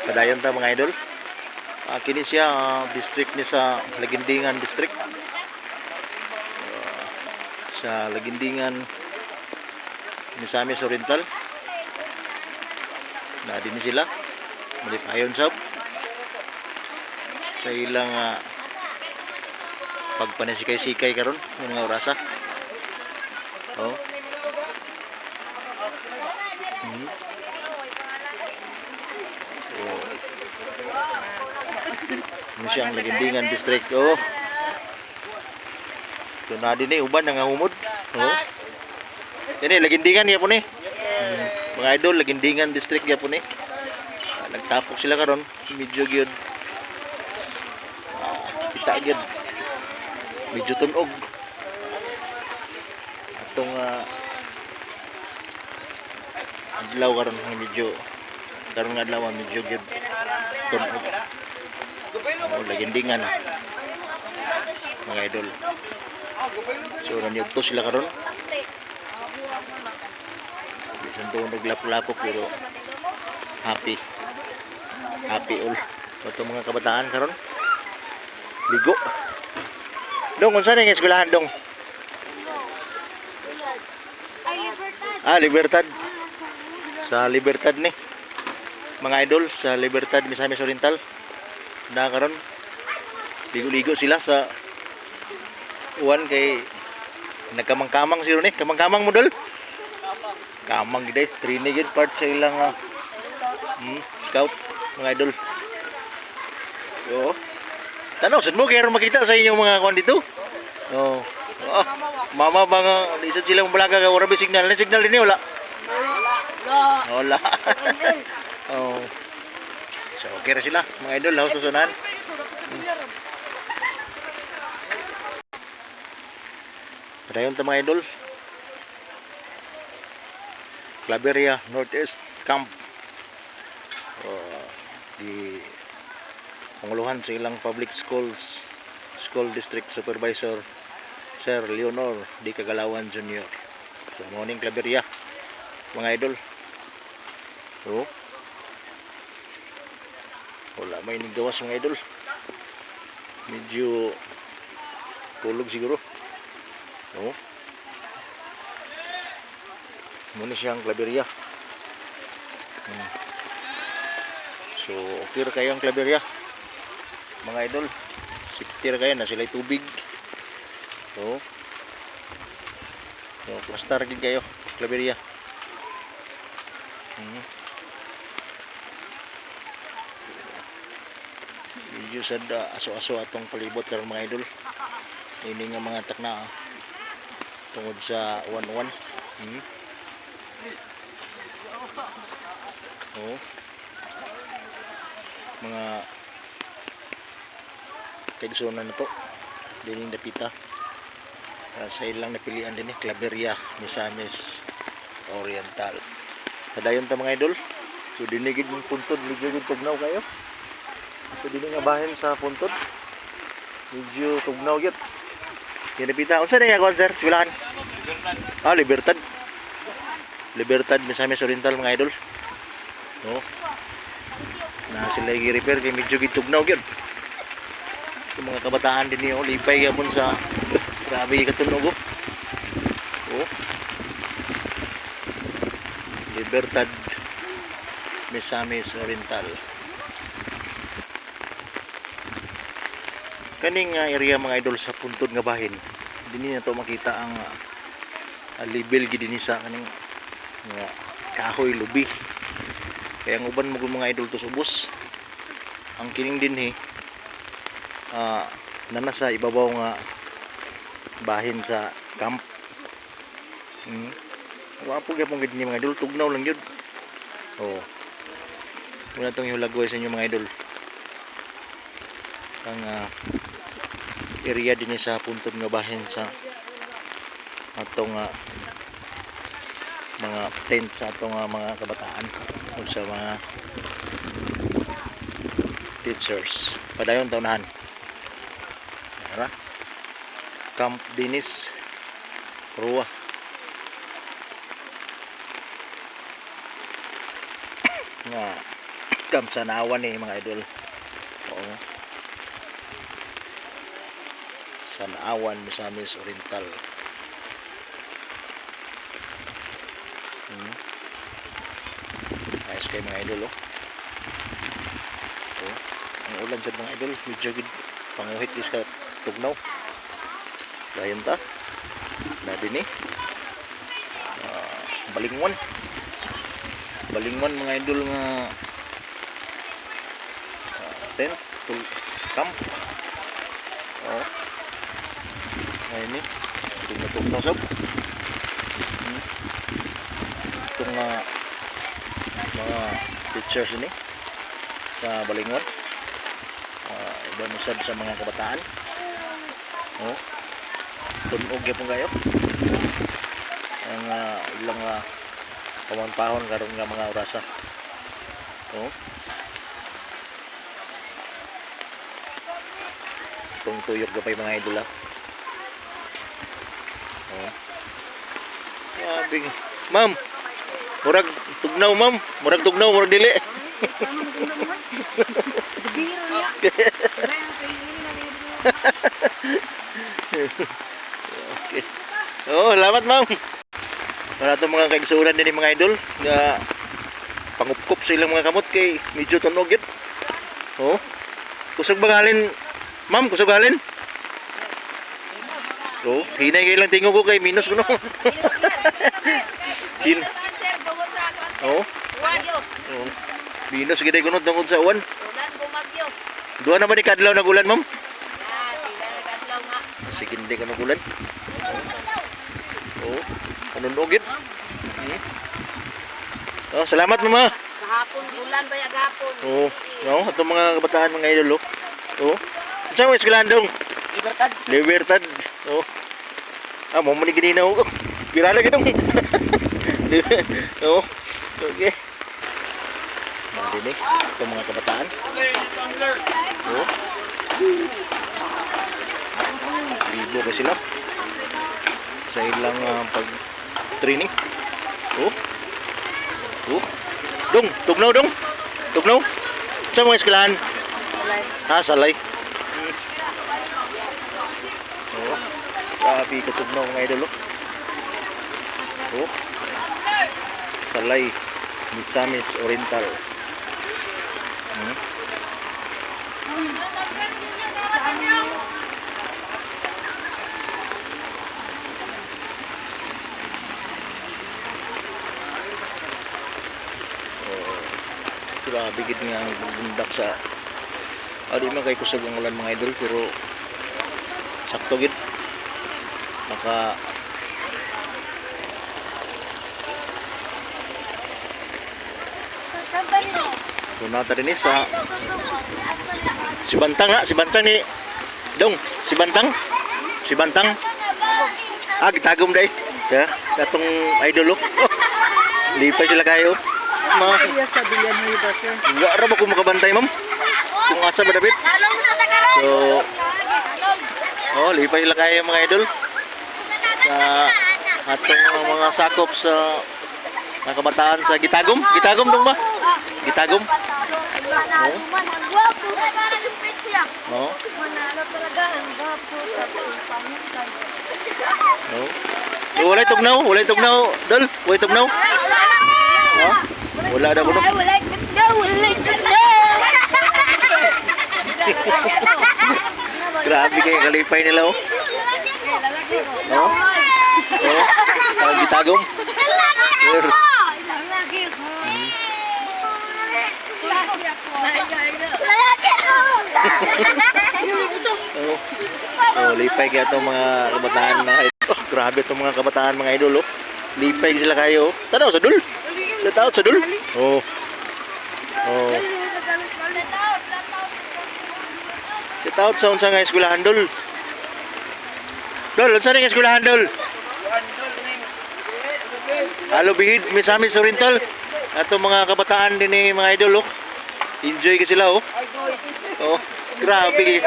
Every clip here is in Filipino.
Padayon ta mga idol. Kini siya district ni sa Lagindingan district. Sa Lagindingan Misamis Oriental. Na din sila. Malipayon sab. Sa ilang pagpanisikay-sikay karon yung mga orasa. Oh. Ini siyang Lagindingan district. Oh. So na din uban nangahumod. Oh. Ini Lagindingan gyapon ni. Mga idol, Lagindingan district gyapon ni. Nagtapok sila karon, medyo gyud kita gyud medyo tunog atong adlaw karon medyo karon nga adlaw medyo gyud tunog. Lagindingan mga idol. So nanyugto sila karon. Bisan tunog lapok-lapok pero happy all. Ito mga kabataan karon. Ligo. Dong, unsa ning eskwelahan dong? Libertad. Sa Libertad ni. Mga idol sa Libertad Misamis Oriental. Na karon ligo-ligo sila sa uwan kay nagkamang-kamang sila ni. Kamang-kamang model. Kamang gid training gid part sa ilang scout mga idol. Yo. Tanaw sad mo kaya makita sa inyong mga kwan dito. Oh. Mama bang isa sila mabalaga ka ora signal ni signal din wala. Wala. Oh. So okay ra sila mga idol haus sa sunan. Padayon ta mga idol. Claveria Northeast Camp. Di panguluhan sa ilang public schools school district supervisor Sir Leonor D. Kagalawan Jr. So morning Claveria mga idol. Oh. Wala may nigawas mga idol. Medyo tulog siguro. Oh. Muna siyang Claveria. So okay ra kayo ang Claveria mga idol. Safety ra kayo na sila tubig. So plastar gid kayo Claveria. Medyo sad aso-aso atong palibot karon mga idol. Ini nga mga takna tungod sa 1-1. Oh. Mga kaigsunan na to dining dapita sa ilang napilian din Claveria Misamis Oriental. Padayon ta mga idol. So dinigid yung puntod medyo tugnaw kayo. So dili nga bahin sa puntod medyo tugnaw gyud. Kinapita unsa na ya sir silahan? Libertad. Libertad Misamis Oriental mga idol. No. Na sila i-repair kay medyo gitugnaw gyud. Yung mga kabataan din niyo lipay gyapon sa grabe katunog. Oh. Libertad Misamis Oriental. Kaning area mga idol sa puntod nga bahin. Dinhi na to makita ang level gid dinhi sa kaning nga kahoy lubi. Kaya ang uban mo mga idol to subos. Ang kining dinhi nasa ibabaw nga bahin sa camp. Wapo gyapon gid ni mga idol tugnaw lang gyud. Oh. Wala tong ihulagway sa inyo mga idol. Ang area dinhi sa puntod nga bahin sa atong mga tent sa atong mga kabataan o sa mga teachers. Padayon tawnahan. Ara. Camp Dinis Rua. Nga Kamsanawan ni mga idol. Oo. Sanawan, Misamis Oriental. Ayos kayo mga idol, oh. Oh. Ang ulan sa mga idol, medyo panguhit is ka tugnaw. Dayon ta. Na din eh. Balingwan. Balingwan mga idol nga tent, camp. Oh. Ayun eh. Tugnaw sob. Itong mga pictures ini sa Balingwan. Ibang usab sa mga kabataan. Oh. Tunog gyapon kayo. Ang ilang pamanpahon karon nga mga orasa. Oh. Itong tuyok gapay mga idol. Oh. Sabing, ma'am. Murag tugnaw, ma'am. Murag tugnaw, murag dili. Okay. Oh, salamat, ma'am. Para itong mga kaigsuran din mga idol nga pangupkup sa ilang mga kamot kay medyo tunog yun. Oh. Kusog bangalin, ma'am, kusog bangalin. Oh, hinay kayo lang tingog ko kay minus ko no. Oh. Oh. Minus giday gunod tungod sa uwan. Ulan bumagyo. Duha naman ni kadlaw nagulan, ma'am. Pila na kadlaw nga. Sige hindi ka nagulan. Oh. Panunog yun. Oh, salamat mama. Kahapon bulan ba yung gapon? Oh, no, atong mga kabataan mga idol. Oh. Unsa mo eskwelahan dong? Libertad. Libertad. Oh. Mo man gini na oh. Birala gidong. Oh. Okay. Nandini itong mga kabataan. Oh. Libo ka sila sa ilang pag-training. Oh. Oh. Dong, tugnaw dong. Tugnaw. Sa mga eskwelahan? Salay. Salay. Oh. Sabi ko tugnaw mga idol. Oh. Salay. Misamis Oriental. Grabe gid nga ang bundak sa di man kay kusog ang ulan mga idol pero sakto gid maka kunata din sa si Bantang ni Dong, si Bantang gitagom day ya katong idol lipay sila kayo. Ma, sa Villanueva sir. wa ra ba ko makabantay ma'am? Kung asa ba dapat? So, lipay sila kayo mga idol sa atong mga sakop sa mga kabataan sa Gitagom. Gitagom dong ba? Gitagom. Oh. Oh. Manalo talaga ang gapo tapos pamitan. Oh. Walay tugnaw, dol. Walay tugnaw. Oh. Wala na ko no. Wala tugnaw. Grabe kayo kalipay nila oh. Oh. Oh. Ang Gitagom. Oh. So, lipay kaya itong mga kabataan mga idol. Oh, grabe itong mga kabataan mga idol oh. Lipay sila kayo oh. Tanaw sa dul. Shout out sa dul. Oh. Oh. Shout out sa unsa nga eskwelahan dul. Dul, unsa nga eskwelahan dul? Halo bihid, Misamis Oriental. Ato mga kabataan din ni mga idol oh. Enjoy ka sila oh. Oh, grabe.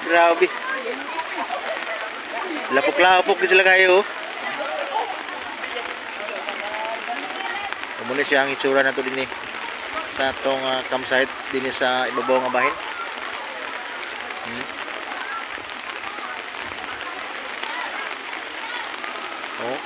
Grabe. Lapok-lapok ka sila kayo oh. Muna siya ang itsura na to din eh sa atong campsite dinhi sa ibabaw nga bahin. Oh.